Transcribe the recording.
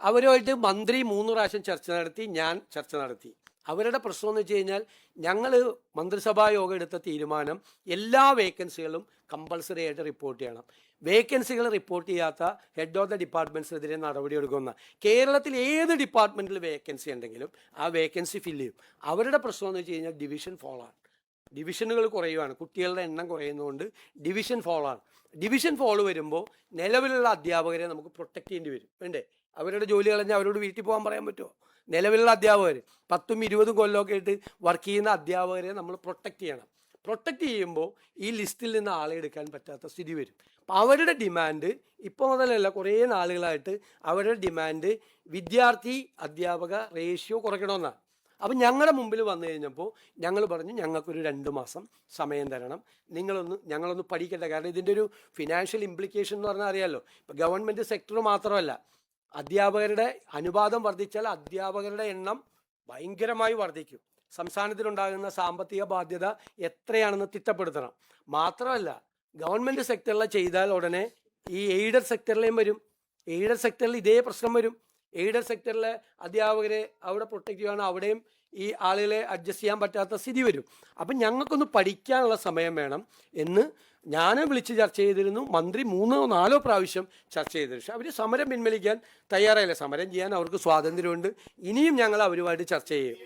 അവരുമായിട്ട് മന്ത്രി 3 പ്രാവശ്യം ചർച്ച നടത്തി, ഞാൻ ചർച്ച നടത്തി. അവരുടെ പ്രശ്നം എന്ന് വെച്ച് കഴിഞ്ഞാൽ ഞങ്ങൾ മന്ത്രിസഭാ യോഗം എടുത്ത തീരുമാനം എല്ലാ വേക്കൻസികളും കമ്പൾസറി ആയിട്ട് റിപ്പോർട്ട് ചെയ്യണം. വേക്കൻസികൾ റിപ്പോർട്ട് ചെയ്യാത്ത ഹെഡ് ഓഫ് ദ ഡിപ്പാർട്ട്മെൻറ്റ്സിനെതിരെ നടപടിയെടുക്കുന്ന. കേരളത്തിൽ ഏത് ഡിപ്പാർട്ട്മെൻറ്റിൽ വേക്കൻസി ഉണ്ടെങ്കിലും ആ വേക്കൻസി ഫില്ല് ചെയ്യും. അവരുടെ പ്രശ്നം എന്ന് വെച്ച് കഴിഞ്ഞാൽ ഡിവിഷൻ ഫോളാണ്. ഡിവിഷനുകൾ കുറയുകയാണ്, കുട്ടികളുടെ എണ്ണം കുറയുന്നതുകൊണ്ട് ഡിവിഷൻ ഫോളാണ്. ഡിവിഷൻ ഫോള് വരുമ്പോൾ നിലവിലുള്ള അധ്യാപകരെ നമുക്ക് പ്രൊട്ടക്ട് ചെയ്യേണ്ടി വരും, വേണ്ടേ? അവരുടെ ജോലി കളഞ്ഞാൽ അവരോട് വീട്ടിൽ പോകാൻ പറയാൻ പറ്റുമോ? നിലവിലുള്ള അധ്യാപകർ 10-20 കൊല്ലമൊക്കെ ആയിട്ട് വർക്ക് ചെയ്യുന്ന അധ്യാപകരെ നമ്മൾ പ്രൊട്ടക്ട് ചെയ്യണം. പ്രൊട്ടക്ട് ചെയ്യുമ്പോൾ ഈ ലിസ്റ്റിൽ നിന്ന് ആളെ എടുക്കാൻ പറ്റാത്ത സ്ഥിതി വരും. അപ്പം അവരുടെ ഡിമാൻഡ് ഇപ്പോൾ മുതലല്ല, കുറേ നാളുകളായിട്ട് അവരുടെ ഡിമാൻഡ് വിദ്യാർത്ഥി അധ്യാപക റേഷ്യോ കുറയ്ക്കണമെന്നാണ്. അപ്പം ഞങ്ങളുടെ മുമ്പിൽ വന്നു കഴിഞ്ഞപ്പോൾ ഞങ്ങൾ പറഞ്ഞു, ഞങ്ങൾക്കൊരു 2 മാസം സമയം തരണം, ഞങ്ങളൊന്ന് പഠിക്കട്ടെ. കാരണം ഇതിൻ്റെ ഒരു ഫിനാൻഷ്യൽ ഇംപ്ലിക്കേഷൻ എന്ന് പറഞ്ഞാൽ അറിയാമല്ലോ. ഇപ്പം ഗവൺമെൻറ് സെക്ടർ മാത്രമല്ല, അധ്യാപകരുടെ അനുപാതം വർദ്ധിച്ചാൽ അധ്യാപകരുടെ എണ്ണം ഭയങ്കരമായി വർദ്ധിക്കും. സംസ്ഥാനത്തിനുണ്ടാകുന്ന സാമ്പത്തിക ബാധ്യത എത്രയാണെന്ന് തിട്ടപ്പെടുത്തണം. മാത്രമല്ല, ഗവൺമെൻറ് സെക്ടറിൽ ചെയ്താൽ ഉടനെ ഈ എയ്ഡഡ് സെക്ടറിലേയും വരും. എയ്ഡഡ് സെക്ടറിൽ ഇതേ പ്രശ്നം വരും. എയ്ഡഡ് സെക്ടറിലെ അധ്യാപകരെ അവിടെ പ്രൊട്ടക്റ്റ് ചെയ്യുകയാണ്, അവിടെയും ഈ ആളുകളെ അഡ്ജസ്റ്റ് ചെയ്യാൻ പറ്റാത്ത സ്ഥിതി വരും. അപ്പം ഞങ്ങൾക്കൊന്ന് പഠിക്കാനുള്ള സമയം വേണം എന്ന് ഞാൻ വിളിച്ച് ചർച്ച ചെയ്തിരുന്നു. മന്ത്രി 3-4 പ്രാവശ്യം ചർച്ച ചെയ്തിരുന്നു. പക്ഷെ അവർ സമരം പിൻവലിക്കാൻ തയ്യാറായില്ല. സമരം ചെയ്യാൻ അവർക്ക് സ്വാതന്ത്ര്യമുണ്ട്. ഇനിയും ഞങ്ങൾ അവരുമായിട്ട് ചർച്ച ചെയ്യും.